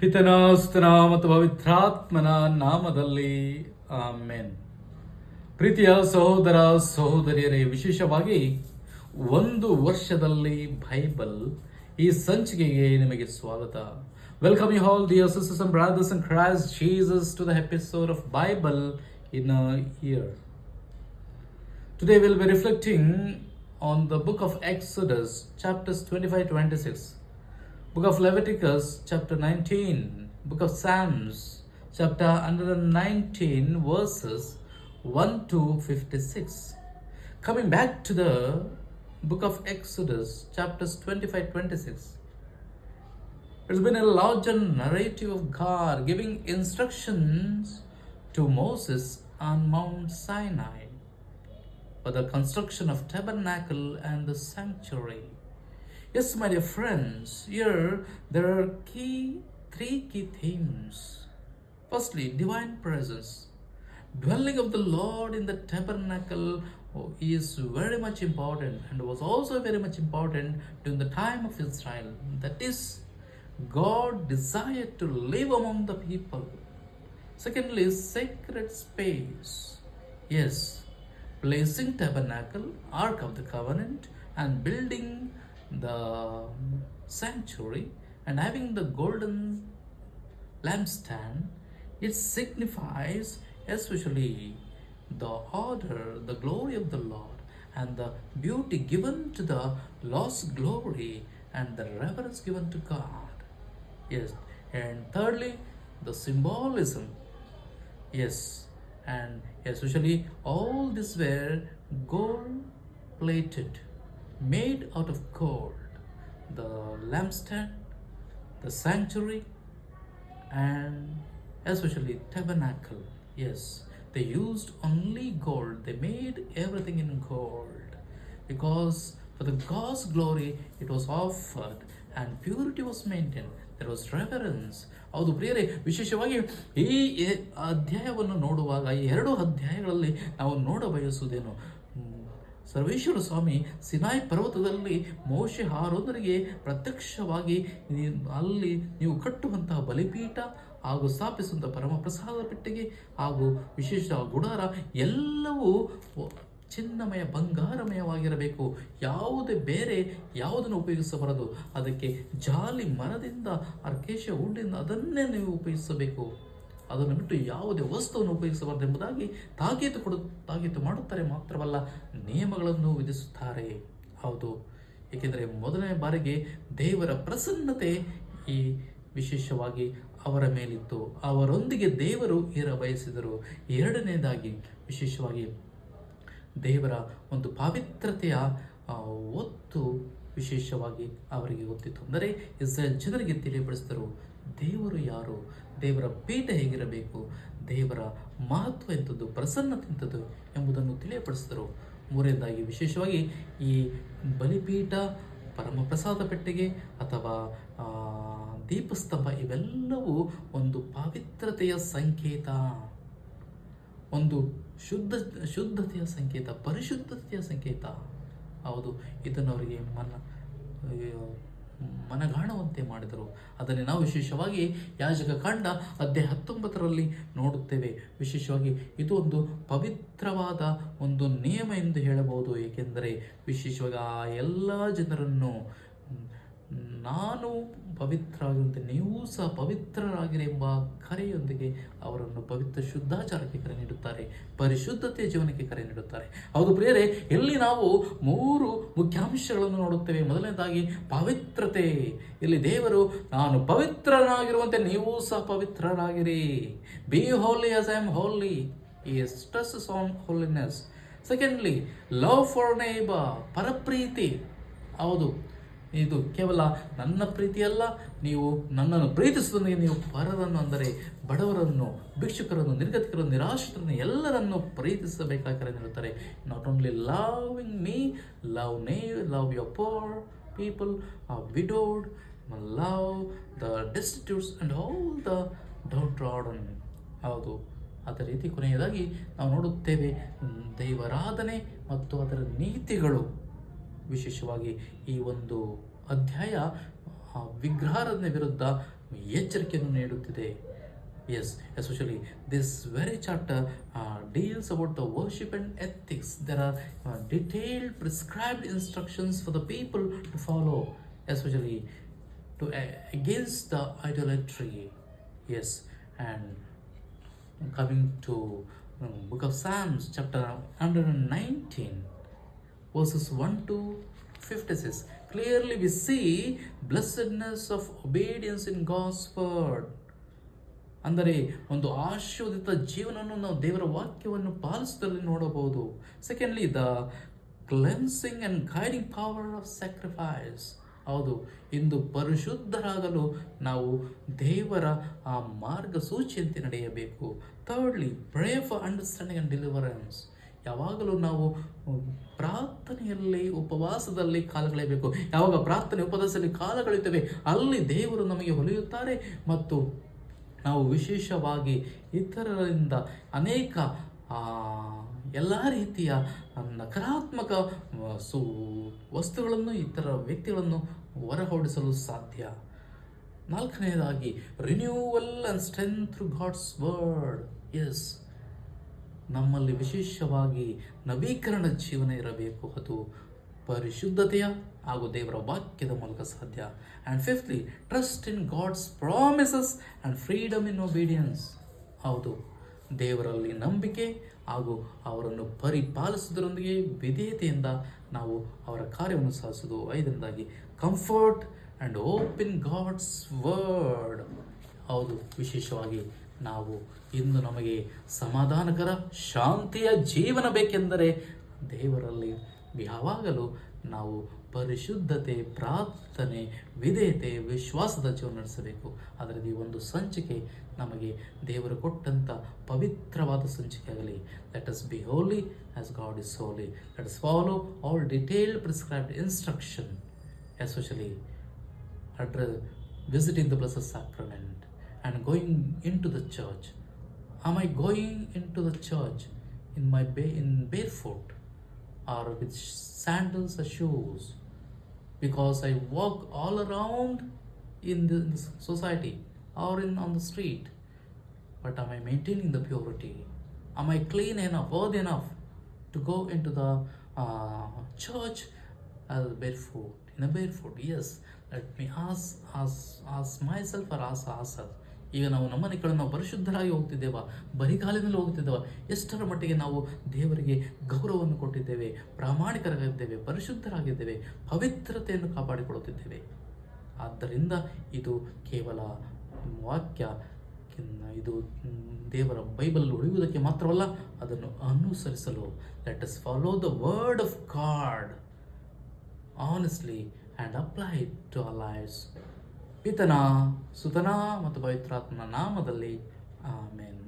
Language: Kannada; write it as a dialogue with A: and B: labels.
A: ಪಿತನ ಸುತನ ಮತ್ತು ಪವಿತ್ರಾತ್ಮನ ನಾಮದಲ್ಲಿ ಆಮೆನ್. ಪ್ರೀತಿಯ ಸಹೋದರ ಸಹೋದರಿಯರೇ, ವಿಶೇಷವಾಗಿ ಒಂದು ವರ್ಷದಲ್ಲಿ ಬೈಬಲ್ ಈ ಸಂಚಿಕೆಗೆ ನಿಮಗೆ ಸ್ವಾಗತ. Welcome you all dear sisters and brothers in Christ Jesus to the episode of Bible in a year. Today we'll be reflecting on the book of Exodus, chapters 25-26. Book of Leviticus, chapter 19, Book of Psalms, chapter 119, verses 1 to 56. Coming back to the book of Exodus, chapters 25-26. It's been a larger narrative of God giving instructions to Moses on Mount Sinai for the construction of tabernacle and the sanctuary. Yes, my dear friends, here there are three key themes. Firstly, divine presence. Dwelling of the Lord in the tabernacle is very much important and was also very much important during the time of Israel. That is, God desired to live among the people. Secondly, sacred space. Yes, placing tabernacle, Ark of the Covenant, and building the sanctuary and having the golden lampstand, it signifies especially the order, the glory of the Lord, and the beauty given to the lost glory and the reverence given to God. Yes, and thirdly, the symbolism. Yes, and especially all these were gold plated, made out of gold. The lampstand, the sanctuary, and especially tabernacle. Yes, they used only gold. They made everything in gold because for the God's glory it was offered and purity was maintained. There was reverence. ಹೌದು ಪ್ರಿಯರೇ, ವಿಶೇಷವಾಗಿ ಈ ಅಧ್ಯಾಯವನ್ನು ನೋಡುವಾಗ ಈ ಎರಡು ಅಧ್ಯಾಯಗಳಲ್ಲಿ ನಾವು ನೋಡಬಯಸುವುದೇನು, ಸರ್ವೇಶ್ವರ ಸ್ವಾಮಿ ಸಿನಾಯ್ ಪರ್ವತದಲ್ಲಿ ಮೋಶೆ ಆರೋನರಿಗೆ ಪ್ರತ್ಯಕ್ಷವಾಗಿ ಅಲ್ಲಿ ನೀವು ಕಟ್ಟುವಂತಹ ಬಲಿಪೀಠ ಹಾಗೂ ಸ್ಥಾಪಿಸುವಂಥ ಪರಮಪ್ರಸಾದ ಪೆಟ್ಟಿಗೆ ಹಾಗೂ ವಿಶೇಷ ಗುಡಾರ ಎಲ್ಲವೂ ಚಿನ್ನಮಯ ಬಂಗಾರಮಯವಾಗಿರಬೇಕು. ಯಾವುದೇ ಬೇರೆ ಯಾವುದನ್ನು ಉಪಯೋಗಿಸಬಾರದು. ಅದಕ್ಕೆ ಜಾಲಿ ಮರದಿಂದ ಅರ್ಕೇಶ ಉಡ್ಡಿಂದ ಅದನ್ನೇ ನೀವು ಉಪಯೋಗಿಸಬೇಕು. ಅದನ್ನು ಬಿಟ್ಟು ಯಾವುದೇ ವಸ್ತುವನ್ನು ಉಪಯೋಗಿಸಬಾರದು ಎಂಬುದಾಗಿ ತಾಕೀತು ಮಾಡುತ್ತಾರೆ. ಮಾತ್ರವಲ್ಲ, ನಿಯಮಗಳನ್ನು ವಿಧಿಸುತ್ತಾರೆ. ಹೌದು, ಏಕೆಂದರೆ ಮೊದಲನೇ ಬಾರಿಗೆ ದೇವರ ಪ್ರಸನ್ನತೆ ಈ ವಿಶೇಷವಾಗಿ ಅವರ ಮೇಲಿತ್ತು. ಅವರೊಂದಿಗೆ ದೇವರು ಬಯಸಿದರು. ಎರಡನೇದಾಗಿ ವಿಶೇಷವಾಗಿ ದೇವರ ಒಂದು ಪವಿತ್ರತೆಯ ಒತ್ತು ವಿಶೇಷವಾಗಿ ಅವರಿಗೆ ಗೊತ್ತಿತ್ತು. ಅಂದರೆ ಇಸ್ರೇಲ್ ಜನರಿಗೆ ತಿಳಿಪಡಿಸಿದರು ದೇವರು ಯಾರು, ದೇವರ ಪೀಠ ಹೇಗಿರಬೇಕು, ದೇವರ ಮಹತ್ವ ಎಂಥದ್ದು, ಪ್ರಸನ್ನತೆ ಎಂಥದ್ದು ಎಂಬುದನ್ನು ತಿಳಿಯಪಡಿಸಿದರು. ಮೂರನೇದಾಗಿ ವಿಶೇಷವಾಗಿ ಈ ಬಲಿಪೀಠ, ಪರಮಪ್ರಸಾದ ಪೆಟ್ಟಿಗೆ ಅಥವಾ ದೀಪಸ್ತಂಭ ಇವೆಲ್ಲವೂ ಒಂದು ಪವಿತ್ರತೆಯ ಸಂಕೇತ, ಒಂದು ಶುದ್ಧತೆಯ ಸಂಕೇತ, ಪರಿಶುದ್ಧತೆಯ ಸಂಕೇತ. ಹೌದು, ಇದನ್ನು ಅವರಿಗೆ ಮನಗಾಣುವಂತೆ ಮಾಡಿದರು. ಅದನ್ನು ನಾವು ವಿಶೇಷವಾಗಿ ಯಾಜಕ ಕಾಂಡ ಅಧ್ಯಾಯ 19ರಲ್ಲಿ ನೋಡುತ್ತೇವೆ. ವಿಶೇಷವಾಗಿ ಇದು ಒಂದು ಪವಿತ್ರವಾದ ಒಂದು ನಿಯಮ ಎಂದು ಹೇಳಬಹುದು. ಏಕೆಂದರೆ ವಿಶೇಷವಾಗಿ ಆ ಎಲ್ಲ ಜನರನ್ನು ನಾನು ಪವಿತ್ರರಾಗಿರುವಂತೆ ನೀವು ಸಹ ಪವಿತ್ರರಾಗಿರಿ ಎಂಬ ಕರೆಯೊಂದಿಗೆ ಅವರನ್ನು ಪವಿತ್ರ ಶುದ್ಧಾಚಾರಕ್ಕೆ ಕರೆ ನೀಡುತ್ತಾರೆ, ಪರಿಶುದ್ಧತೆಯ ಜೀವನಕ್ಕೆ ಕರೆ ನೀಡುತ್ತಾರೆ. ಹೌದು ಪ್ರಿಯರೇ, ಇಲ್ಲಿ ನಾವು 3 ಮುಖ್ಯಾಂಶಗಳನ್ನು ನೋಡುತ್ತೇವೆ. ಮೊದಲನೇದಾಗಿ ಪವಿತ್ರತೆ. ಇಲ್ಲಿ ದೇವರು ನಾನು ಪವಿತ್ರನಾಗಿರುವಂತೆ ನೀವು ಸಹ ಪವಿತ್ರರಾಗಿರಿ. Be holy as I am holy. He stresses on holiness. Secondly, love for neighbor. ಪರಪ್ರೀತಿ. ಹೌದು, ಇದು ಕೇವಲ ನನ್ನ ಪ್ರೀತಿಯಲ್ಲ, ನೀವು ನನ್ನನ್ನು ಪ್ರೀತಿಸುವುದಕ್ಕೆ ನೀವು ಪರರನ್ನು, ಅಂದರೆ ಬಡವರನ್ನು, ಭಿಕ್ಷುಕರನ್ನು, ನಿರ್ಗತಿಕರನ್ನು, ನಿರಾಶ್ರಿತರನ್ನು ಎಲ್ಲರನ್ನು ಪ್ರೀತಿಸಬೇಕಾಗಿ ಕರೆ ನೀಡುತ್ತಾರೆ. Not only loving me, love your poor people, widowed, love the destitutes and all the downtrodden. ಹೌದು, ಅದೇ ರೀತಿ ಕೊನೆಯದಾಗಿ ನಾವು ನೋಡುತ್ತೇವೆ ದೈವಾರಾಧನೆ ಮತ್ತು ಅದರ ನೀತಿಗಳು. ವಿಶೇಷವಾಗಿ ಈ ಒಂದು ಅಧ್ಯಾಯ ವಿಗ್ರಹಾರಾಧನೆ ವಿರುದ್ಧ ಎಚ್ಚರಿಕೆಯನ್ನು ನೀಡುತ್ತಿದೆ. Yes, especially this very chapter deals about the worship and ethics. There are detailed prescribed instructions for the people to follow, especially against the idolatry. Yes, and coming to book of Psalms, chapter 119, verses 1 to 56. Clearly we see blessedness of obedience in God's word. ಅಂದರೆ ಒಂದು ಆಶೀರ್ವದಿತ ಜೀವನವನ್ನು ನಾವು ದೇವರ ವಾಕ್ಯವನ್ನು ಪಾಲಿಸುವುದರಲ್ಲಿ ನೋಡಬಹುದು. Secondly, the cleansing and guiding power of sacrifice. ಹೌದು, ಇಂದು ಪರಿಶುದ್ಧರಾಗಲು ನಾವು ದೇವರ ಆ ಮಾರ್ಗಸೂಚಿಯಂತೆ ನಡೆಯಬೇಕು. Thirdly, pray for understanding and deliverance. ಯಾವಾಗಲೂ ನಾವು ಪ್ರಾರ್ಥನೆಯಲ್ಲಿ ಉಪವಾಸದಲ್ಲಿ ಕಾಲಗಳೆಯಬೇಕು. ಯಾವಾಗ ಪ್ರಾರ್ಥನೆ ಉಪವಾಸದಲ್ಲಿ ಕಾಲಗಳೆಯುತ್ತೇವೆ ಅಲ್ಲಿ ದೇವರು ನಮಗೆ ಹೊಲಿಯುತ್ತಾರೆ ಮತ್ತು ನಾವು ವಿಶೇಷವಾಗಿ ಇತರರಿಂದ ಅನೇಕ ಎಲ್ಲ ರೀತಿಯ ನಕಾರಾತ್ಮಕ ವಸ್ತುಗಳನ್ನು ಇತರ ವ್ಯಕ್ತಿಗಳನ್ನು ಹೊರಹೊಡಿಸಲು ಸಾಧ್ಯ. ನಾಲ್ಕನೆಯದಾಗಿ, renewal and strength through God's word. Yes, ನಮ್ಮಲ್ಲಿ ವಿಶೇಷವಾಗಿ ನವೀಕರಣ ಜೀವನ ಇರಬೇಕು. ಅದು ಪರಿಶುದ್ಧತೆಯ ಹಾಗೂ ದೇವರ ವಾಕ್ಯದ ಮೂಲಕ ಸಾಧ್ಯ. And fifthly, trust in God's promises and freedom in obedience. ಹೌದು, ದೇವರಲ್ಲಿ ನಂಬಿಕೆ ಹಾಗೂ ಅವರನ್ನು ಪರಿಪಾಲಿಸುವುದರೊಂದಿಗೆ ವಿಧೇಯತೆಯಿಂದ ನಾವು ಅವರ ಕಾರ್ಯವನ್ನು ಸಾಧಿಸುವುದು. ಐದನೇದಾಗಿ, comfort and hope in God's word. ಹೌದು, ವಿಶೇಷವಾಗಿ ನಾವು ಇಂದು ನಮಗೆ ಸಮಾಧಾನಕರ ಶಾಂತಿಯ ಜೀವನ ಬೇಕೆಂದರೆ ದೇವರಲ್ಲಿ ಯಾವಾಗಲೂ ನಾವು ಪರಿಶುದ್ಧತೆ, ಪ್ರಾರ್ಥನೆ, ವಿಧೇಯತೆ, ವಿಶ್ವಾಸದ ಜೀವನ ನಡೆಸಬೇಕು. ಅದರಲ್ಲಿ ಒಂದು ಸಂಚಿಕೆ ನಮಗೆ ದೇವರು ಕೊಟ್ಟಂಥ ಪವಿತ್ರವಾದ ಸಂಚಿಕೆ ಆಗಲಿ. Let us be holy as God is holy. Let us follow all detailed prescribed instruction, especially visiting the Blessed Sacrament and going into the church. Am I going into the church in barefoot or with sandals or shoes? Because I walk all around in the society or on the street. But am I maintaining the purity? Am I clean enough, worthy enough to go into the church as barefoot? In a barefoot, yes. Let me ask myself or ask ourselves. ಈಗ ನಾವು ನಮ್ಮನೆ ಕಡೆ ನಾವು ಪರಿಶುದ್ಧರಾಗಿ ಹೋಗ್ತಿದ್ದೇವಾ? ಬರಿಗಾಲಿನಲ್ಲಿ ಹೋಗ್ತಿದ್ದೇವಾ? ಎಷ್ಟರ ಮಟ್ಟಿಗೆ ನಾವು ದೇವರಿಗೆ ಗೌರವವನ್ನು ಕೊಟ್ಟಿದ್ದೇವೆ, ಪ್ರಾಮಾಣಿಕರಾಗಿದ್ದೇವೆ, ಪರಿಶುದ್ಧರಾಗಿದ್ದೇವೆ, ಪವಿತ್ರತೆಯನ್ನು ಕಾಪಾಡಿಕೊಳ್ಳುತ್ತಿದ್ದೇವೆ? ಆದ್ದರಿಂದ ಇದು ಕೇವಲ ವಾಕ್ಯ, ಇದು ದೇವರ ಬೈಬಲ್ ಉಳಿಯುವುದಕ್ಕೆ ಮಾತ್ರವಲ್ಲ, ಅದನ್ನು ಅನುಸರಿಸಲು. Let us follow the word of god honestly and apply it to our lives. ಪಿತನ, ಸುತನ ಮತ್ತು ಪವಿತ್ರಾತ್ಮನ ನಾಮದಲ್ಲಿ ಆಮೆನ್.